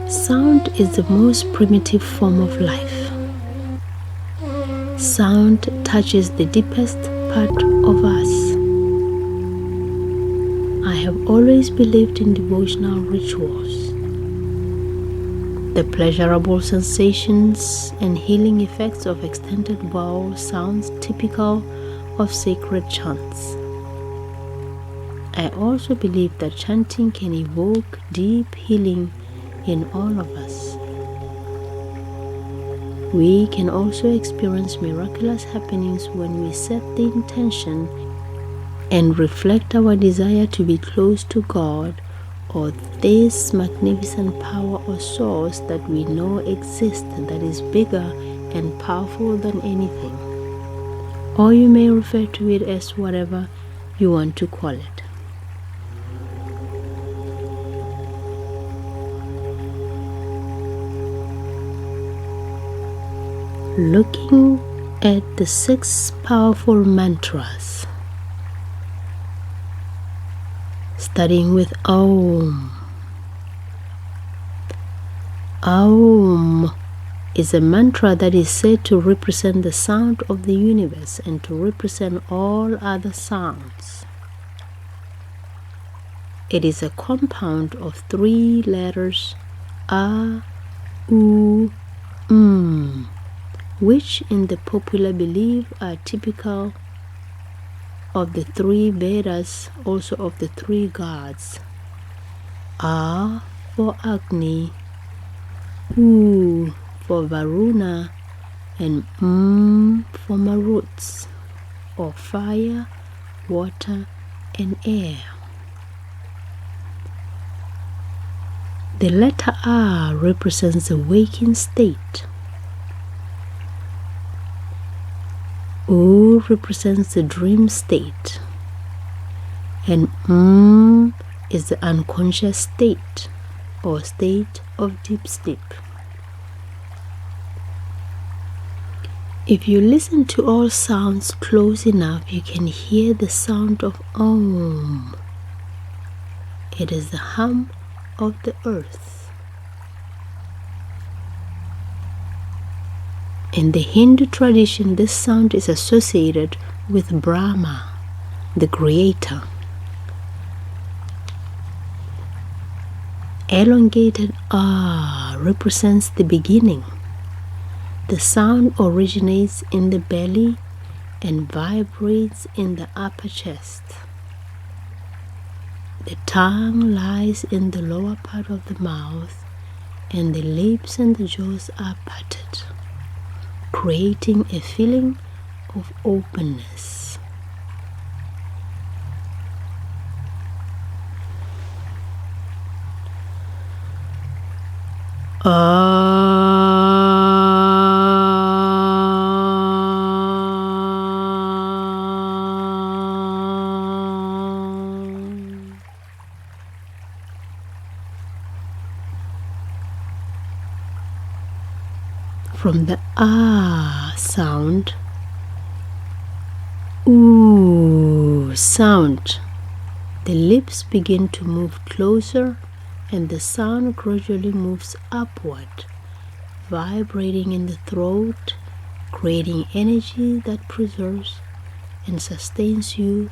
Sound is the most primitive form of life. Sound touches the deepest part of us. I have always believed in devotional rituals. The pleasurable sensations and healing effects of extended vowel sounds typical of sacred chants. I also believe that chanting can evoke deep healing in all of us. We can also experience miraculous happenings when we set the intention and reflect our desire to be close to God or this magnificent power or source that we know exists, that is bigger and powerful than anything. Or you may refer to it as whatever you want to call it. Looking at the 6 powerful mantras, starting with Om. Om is a mantra that is said to represent the sound of the universe and to represent all other sounds. It is a compound of 3 letters A, U, M, which in the popular belief are typical of the 3 Vedas, also of the 3 gods. A for Agni, U for Varuna, and M for Maruts, or fire, water, and air. The letter A represents the waking state. U represents the dream state, and M is the unconscious state or state of deep sleep. If you listen to all sounds close enough, you can hear the sound of Om. It is the hum of the earth. In the Hindu tradition, this sound is associated with Brahma, the creator. Elongated A represents the beginning. The sound originates in the belly and vibrates in the upper chest. The tongue lies in the lower part of the mouth, and the lips and the jaws are parted, creating a feeling of openness. From the A sound, Oo sound, the lips begin to move closer and the sound gradually moves upward, vibrating in the throat, creating energy that preserves and sustains you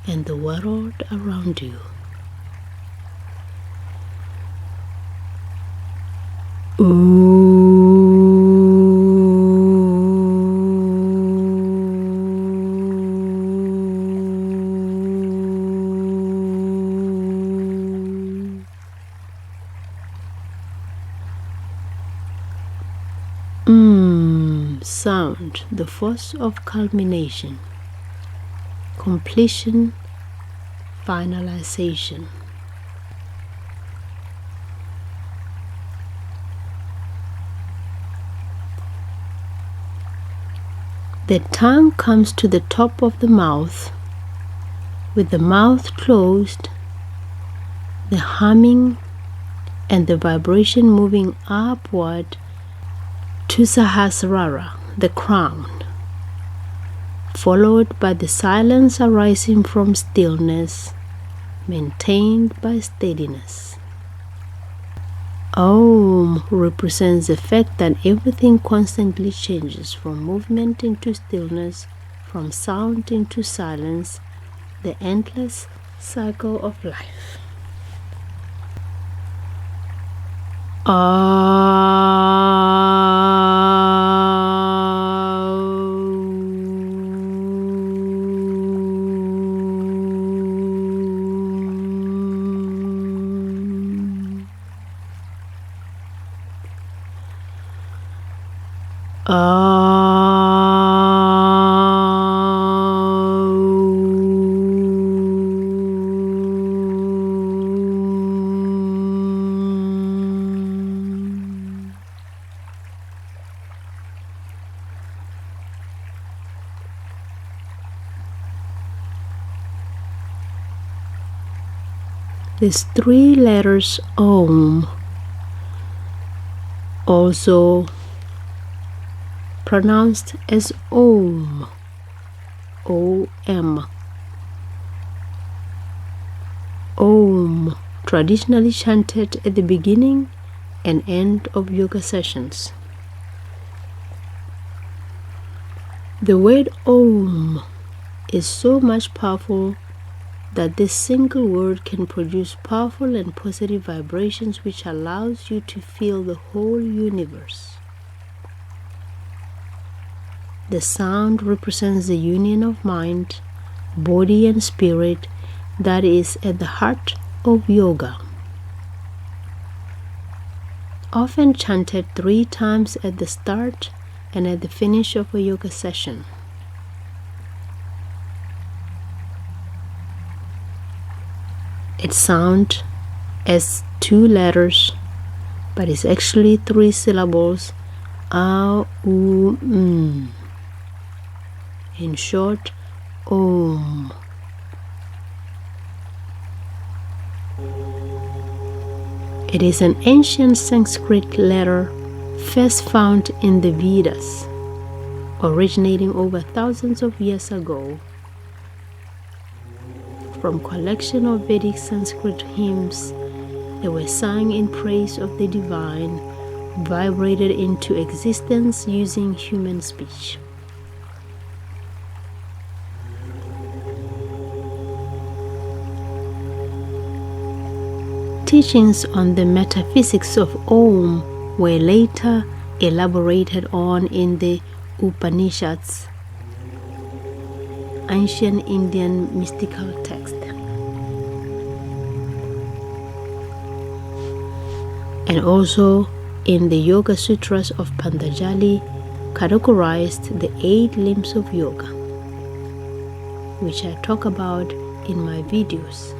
and the world around you. Sound, the force of culmination, completion, finalization. The tongue comes to the top of the mouth, with the mouth closed, the humming and the vibration moving upward to Sahasrara, the crown, followed by the silence arising from stillness, maintained by steadiness. Om represents the fact that everything constantly changes, from movement into stillness, from sound into silence, the endless cycle of life. These three letters Om, also pronounced as Om, O-M. Om, traditionally chanted at the beginning and end of yoga sessions. The word Om is so much powerful that this single word can produce powerful and positive vibrations, which allows you to feel the whole universe. The sound represents the union of mind, body and spirit that is at the heart of yoga. Often chanted 3 times at the start and at the finish of a yoga session. It sounds as 2 letters, but it's actually 3 syllables. A-U-M. In short, Om. It is an ancient Sanskrit letter first found in the Vedas, originating over thousands of years ago from collection of Vedic Sanskrit hymns that were sung in praise of the divine, vibrated into existence using human speech. Teachings on the metaphysics of Om were later elaborated on in the Upanishads, ancient Indian mystical text, and also in the Yoga Sutras of Patanjali, categorized the 8 limbs of yoga, which I talk about in my videos.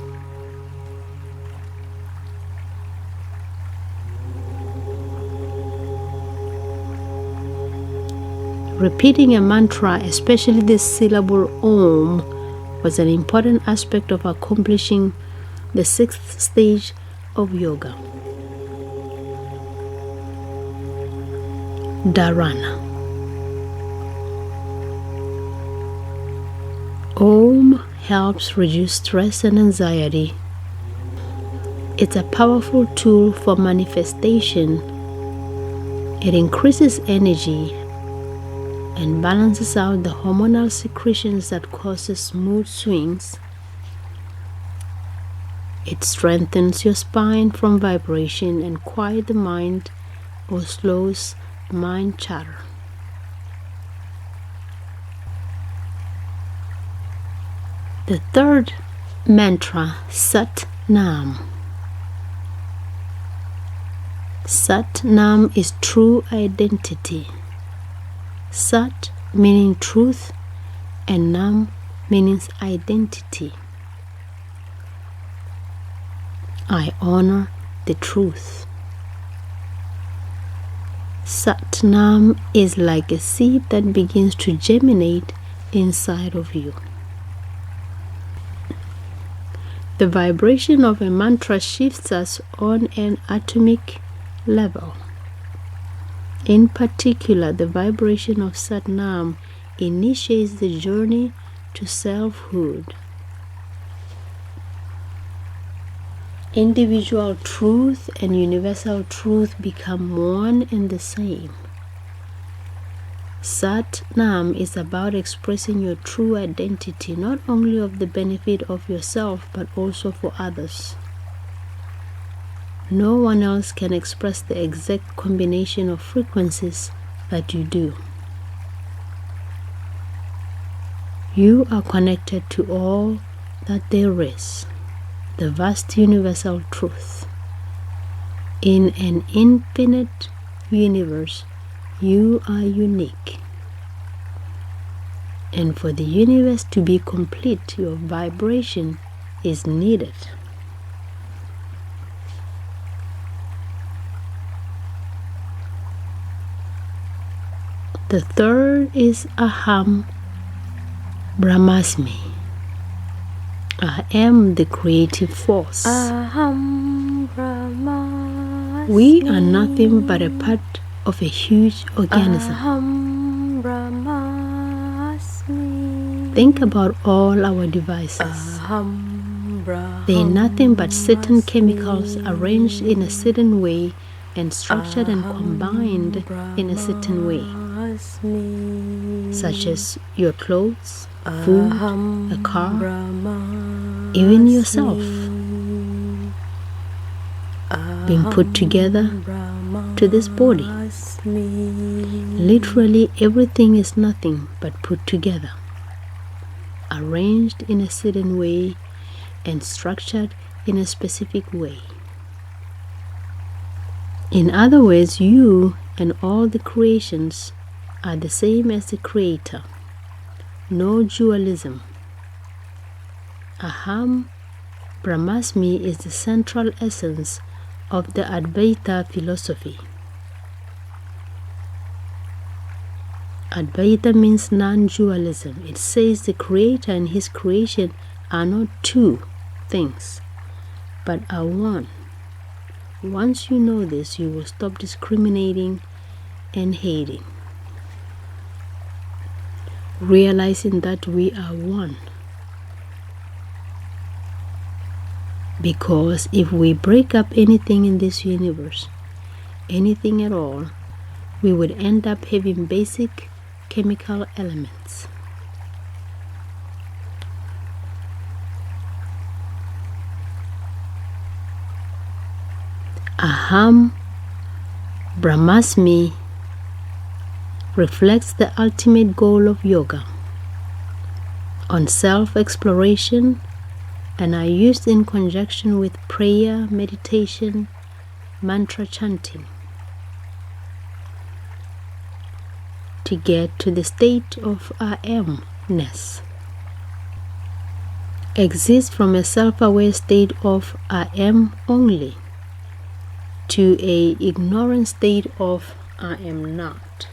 Repeating a mantra, especially the syllable Om, was an important aspect of accomplishing the 6th stage of yoga, Dharana. Om helps reduce stress and anxiety. It's a powerful tool for manifestation. It increases energy and balances out the hormonal secretions that causes mood swings. It strengthens your spine from vibration and quiets the mind or slows mind chatter. The 3rd mantra, Sat Nam. Sat Nam is true identity. Sat meaning truth and Nam means identity. I honor the truth. Sat Nam is like a seed that begins to germinate inside of you. The vibration of a mantra shifts us on an atomic level. In particular, the vibration of Sat Nam initiates the journey to selfhood. Individual truth and universal truth become one and the same. Sat Nam is about expressing your true identity, not only of the benefit of yourself but also for others. No one else can express the exact combination of frequencies that you do. You are connected to all that there is, the vast universal truth. In an infinite universe, you are unique. And for the universe to be complete, your vibration is needed. The third is Aham Brahmasmi. I am the creative force. Aham Brahmasmi. We are nothing but a part of a huge organism. Aham Brahmasmi. Think about all our devices. Aham Brahmasmi. They are nothing but certain chemicals arranged in a certain way and structured and combined in a certain way, such as your clothes, food, a car, even yourself, being put together to this body. Literally everything is nothing but put together, arranged in a certain way and structured in a specific way. In other words, you and all the creations are the same as the Creator. No dualism. Aham Brahmasmi is the central essence of the Advaita philosophy. Advaita means non-dualism. It says the Creator and His creation are not two things, but are one. Once you know this, you will stop discriminating and hating, realizing that we are one. Because if we break up anything in this universe, anything at all, we would end up having basic chemical elements. Aham Brahmasmi reflects the ultimate goal of yoga on self-exploration and are used in conjunction with prayer, meditation, mantra chanting to get to the state of I am-ness. Exist from a self-aware state of I am only to a ignorant state of I am not.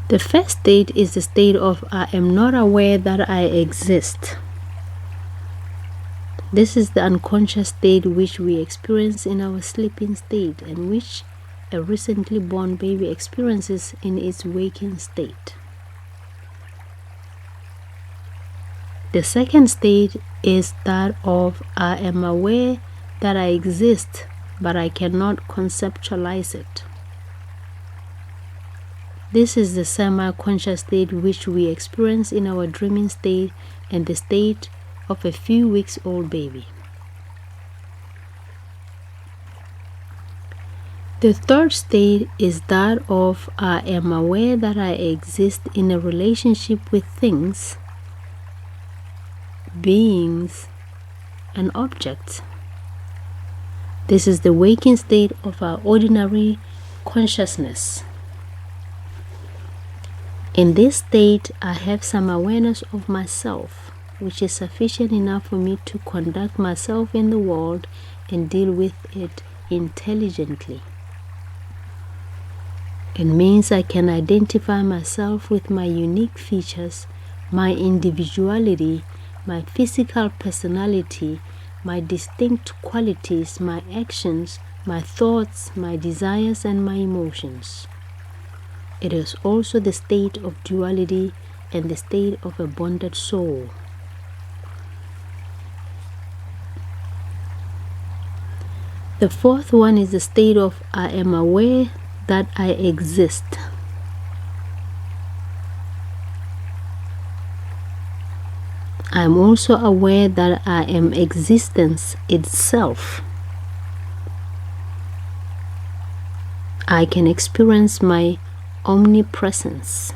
The first state is the state of I am not aware that I exist. This is the unconscious state which we experience in our sleeping state and which a recently born baby experiences in its waking state. The second state is that of I am aware that I exist, but I cannot conceptualize it. This is the semi-conscious state which we experience in our dreaming state and the state of a few weeks old baby. The third state is that of I am aware that I exist in a relationship with things, beings, and objects. This is the waking state of our ordinary consciousness. In this state, I have some awareness of myself, which is sufficient enough for me to conduct myself in the world and deal with it intelligently. It means I can identify myself with my unique features, my individuality, my physical personality, my distinct qualities, my actions, my thoughts, my desires, and my emotions. It is also the state of duality and the state of a bonded soul. The fourth one is the state of I am aware that I exist. I am also aware that I am existence itself. I can experience my omnipresence.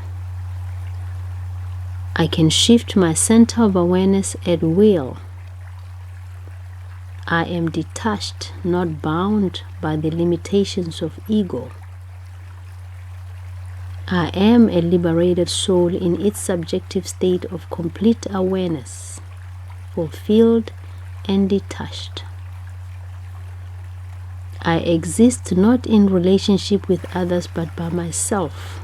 I can shift my center of awareness at will. I am detached, not bound by the limitations of ego. I am a liberated soul in its subjective state of complete awareness, fulfilled and detached. I exist not in relationship with others but by myself.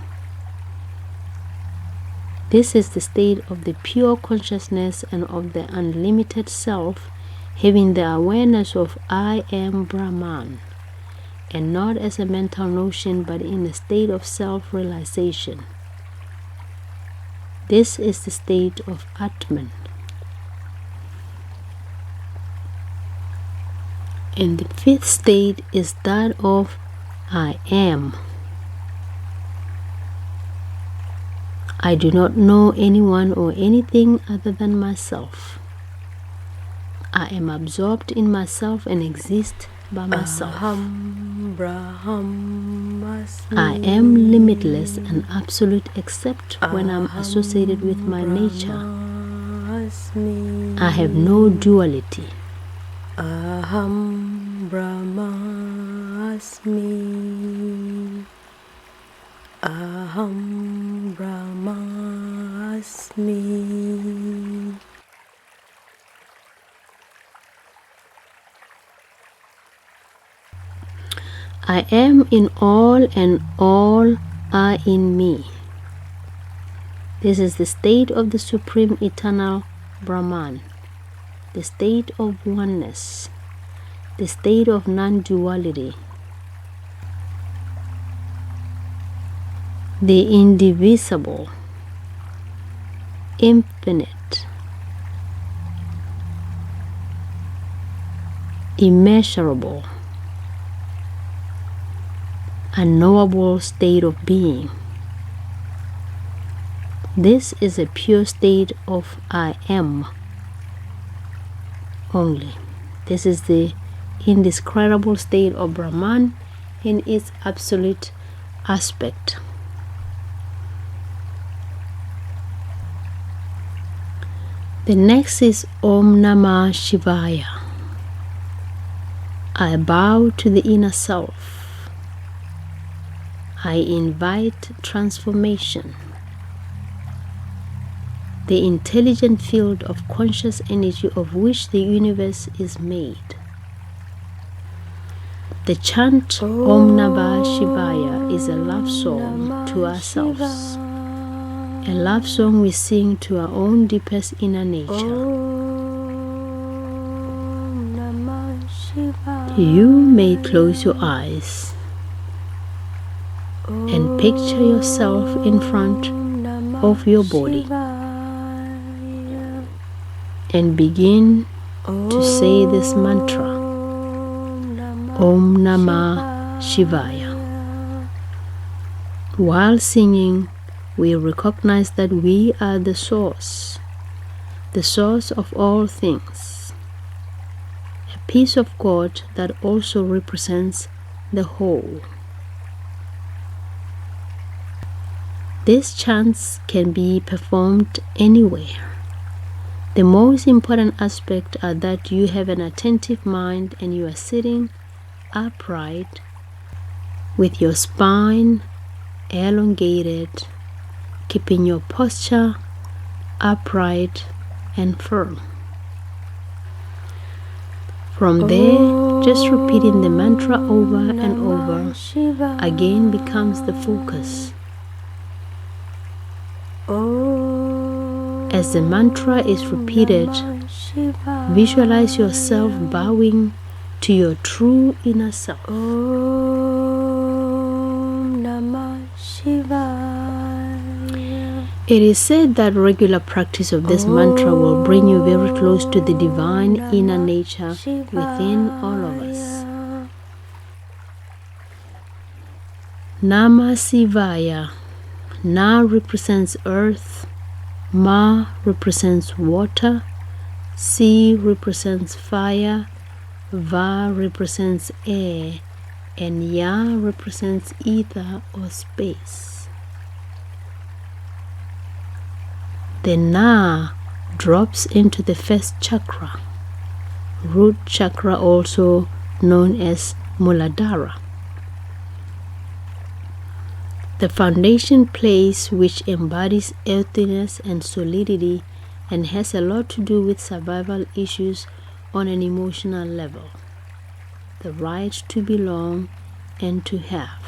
This is the state of the pure consciousness and of the unlimited self, having the awareness of I am Brahman, and not as a mental notion but in a state of self-realization. This is the state of Atman. And the fifth state is that of I am. I do not know anyone or anything other than myself. I am absorbed in myself and exist by myself. I am limitless and absolute except when I am associated with my nature. I have no duality. Aham Brahmasmi. Aham Brahmasmi. I am in all and all are in me. This is the state of the Supreme Eternal Brahman, the state of oneness, the state of non-duality, the indivisible, infinite, immeasurable, unknowable state of being. This is a pure state of I am only. This is the indescribable state of Brahman in its absolute aspect. The next is Om Namah Shivaya. I bow to the inner self. I invite transformation. The intelligent field of conscious energy of which the universe is made. The chant Om Namah Shivaya is a love song to ourselves, a love song we sing to our own deepest inner nature. You may close your eyes and picture yourself in front of your body and begin to say this mantra, Om Namah Shivaya. While singing, we recognize that we are the source of all things, a piece of God that also represents the whole. These chants can be performed anywhere. The most important aspect are that you have an attentive mind and you are sitting upright with your spine elongated, keeping your posture upright and firm. From there, just repeating the mantra over and over again becomes the focus. As the mantra is repeated, visualize yourself bowing to your true inner self. Om Namah Shivaya. It is said that regular practice of this mantra will bring you very close to the divine inner nature within all of us. Nama Shivaya. Na represents earth, Ma represents water, Si represents fire, Va represents air, and Ya represents ether or space. The Na drops into the first chakra, root chakra, also known as Muladhara, the foundation place which embodies earthiness and solidity and has a lot to do with survival issues on an emotional level, the right to belong and to have.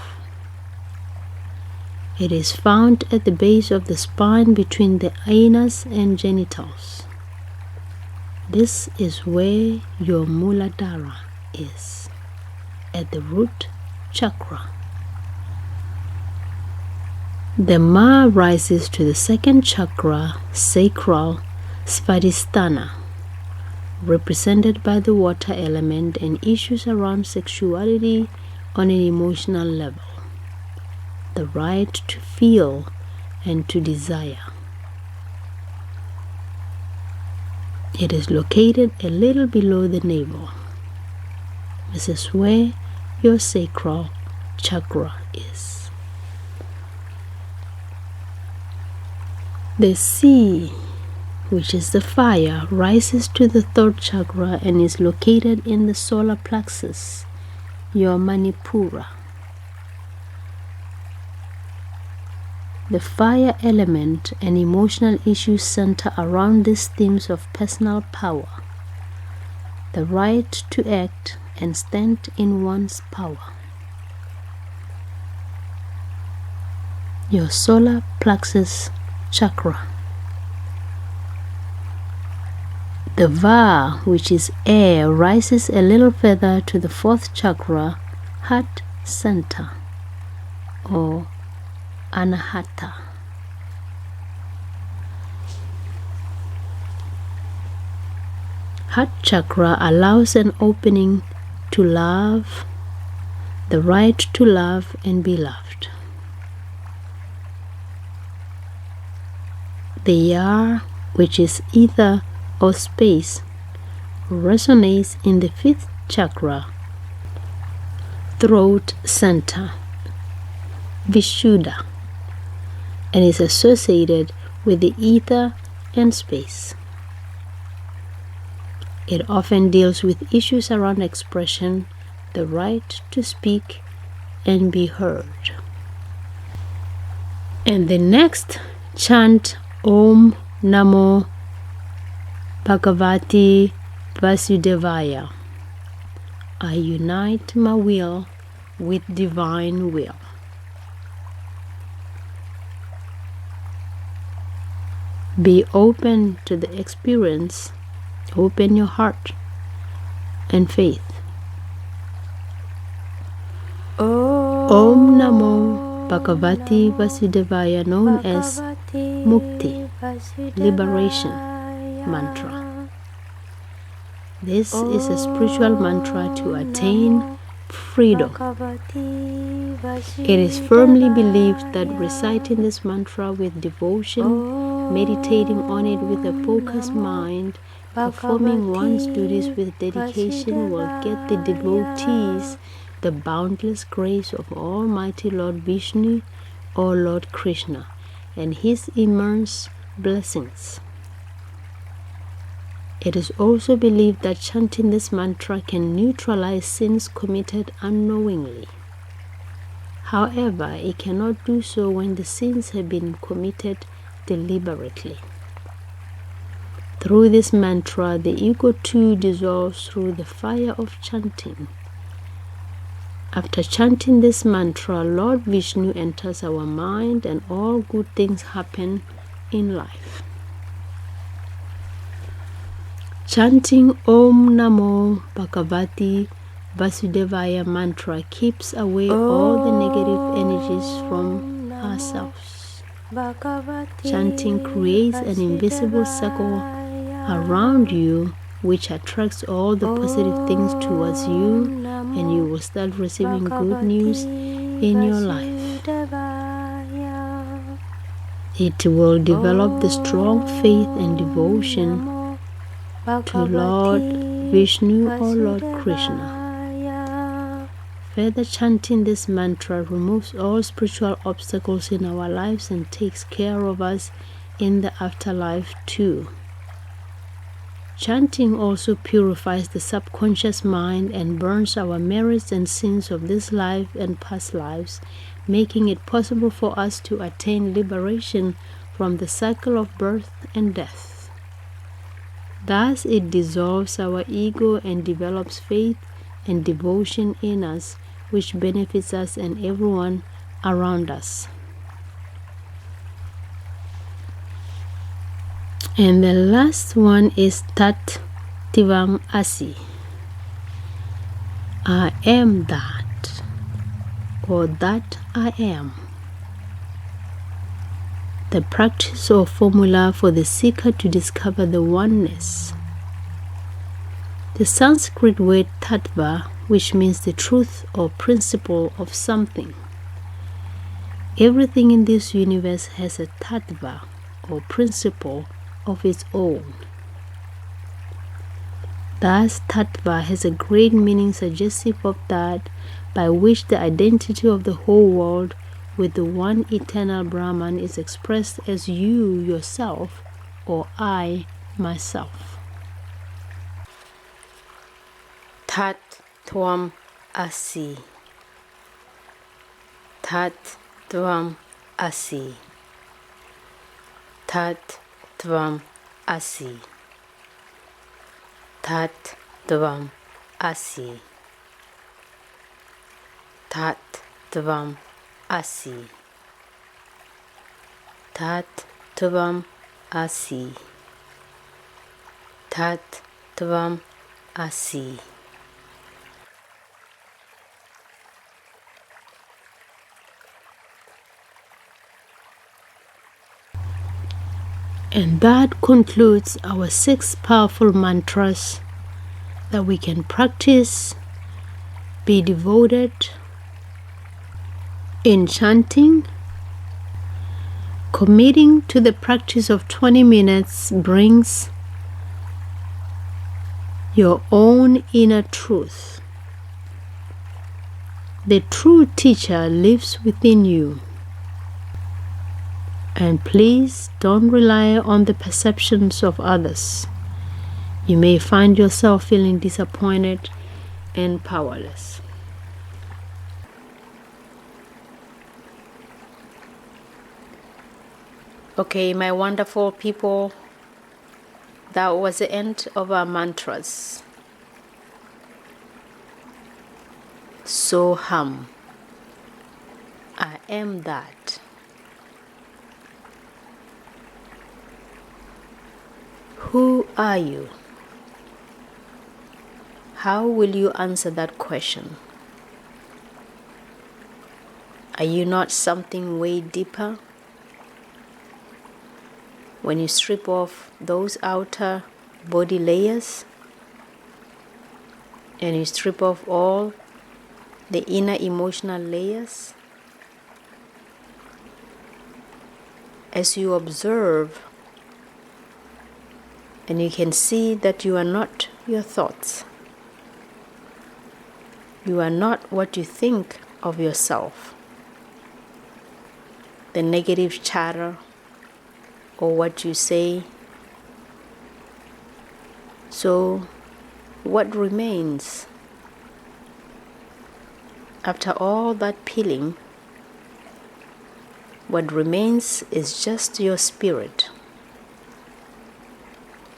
It is found at the base of the spine between the anus and genitals. This is where your Muladhara is, at the root chakra. The Ma rises to the second chakra, sacral Svadhisthana, represented by the water element and issues around sexuality on an emotional level, the right to feel and to desire. It is located a little below the navel. This is where your sacral chakra is. The Si, which is the fire, rises to the third chakra and is located in the solar plexus, your Manipura. The fire element and emotional issues center around these themes of personal power, the right to act and stand in one's power. Your solar plexus chakra. The Va, which is air, rises a little further to the fourth chakra, heart center, or Anahata. Heart chakra allows an opening to love, the right to love and be loved. The Ya, which is ether or space, resonates in the fifth chakra, throat center, Vishuddha, and is associated with the ether and space. It often deals with issues around expression, the right to speak and be heard. And the next chant, Om Namo Bhagavate Vasudevaya. I unite my will with divine will. Be open to the experience. Open your heart and faith. Om Namo Bhagavate Vasudevaya, known as Mukti, liberation mantra. This is a spiritual mantra to attain freedom. It is firmly believed that reciting this mantra with devotion, meditating on it with a focused mind, performing one's duties with dedication will get the devotees the boundless grace of Almighty Lord Vishnu or Lord Krishna and his immense blessings. It is also believed that chanting this mantra can neutralize sins committed unknowingly. However, it cannot do so when the sins have been committed deliberately. Through this mantra, the ego too dissolves through the fire of chanting. After chanting this mantra, Lord Vishnu enters our mind and all good things happen in life. Chanting Om Namo Bhagavate Vasudevaya mantra keeps away all the negative energies from ourselves. Bhagavati Chanting creates an invisible circle around you which attracts all the positive things towards you, and you will start receiving good news in your life. It will develop the strong faith and devotion to Lord Vishnu or Lord Krishna. Further chanting this mantra removes all spiritual obstacles in our lives and takes care of us in the afterlife too. Chanting also purifies the subconscious mind and burns our merits and sins of this life and past lives, making it possible for us to attain liberation from the cycle of birth and death. Thus, it dissolves our ego and develops faith and devotion in us, which benefits us and everyone around us. And the last one is Tat Tivam Asi. I am that, or that I am. The practice or formula for the seeker to discover the oneness. The Sanskrit word tattva, which means the truth or principle of something. Everything in this universe has a tattva or principle of its own. Thus, tattva has a great meaning suggestive of that by which the identity of the whole world with the one eternal Brahman is expressed as you yourself or I myself. Tat Tvam Asi. Tat Tvam Asi. Tat Tvam Asi. Tat Tvam Asi. Tat Tvam Asi. Tat Tvam Asi. Tat Tvam Asi. And that concludes our 6 powerful mantras that we can practice, be devoted in chanting. Committing to the practice of 20 minutes brings your own inner truth. The true teacher lives within you. And please don't rely on the perceptions of others. You may find yourself feeling disappointed and powerless. Okay, my wonderful people, that was the end of our mantras. Soham. I am that. Who are you? How will you answer that question? Are you not something way deeper? When you strip off those outer body layers and you strip off all the inner emotional layers, as you observe, and you can see that you are not your thoughts. You are not what you think of yourself. The negative chatter or what you say. So, what remains? After all that peeling, what remains is just your spirit.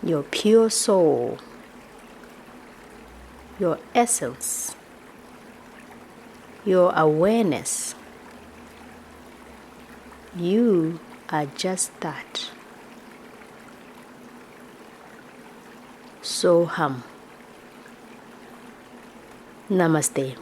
Your pure soul, your essence, your awareness. You are just that. Soham. Namaste.